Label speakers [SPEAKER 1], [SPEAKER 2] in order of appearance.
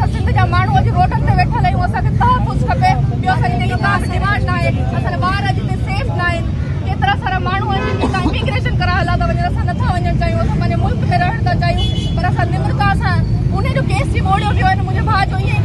[SPEAKER 1] असां सिंध जा माण्हू अॼु रोडनि ते वेठल आहियूं, असांखे तहफ़ुज़ खपे। ॿियो असांजी जेकी का डिमांड न आहे, असांजा ॿार अॼु हिते सेफ न आहिनि। केतिरा सारा माण्हू आहिनि जिन खां इमिग्रेशन करा हला था वञनि, असां नथा वञणु चाहियूं, असां पंहिंजे मुल्क में रहणु था चाहियूं, पर असां निमरता सां उन जो केस जी मोड़ियो वियो आहे। मुंहिंजे भाउ जो ईअं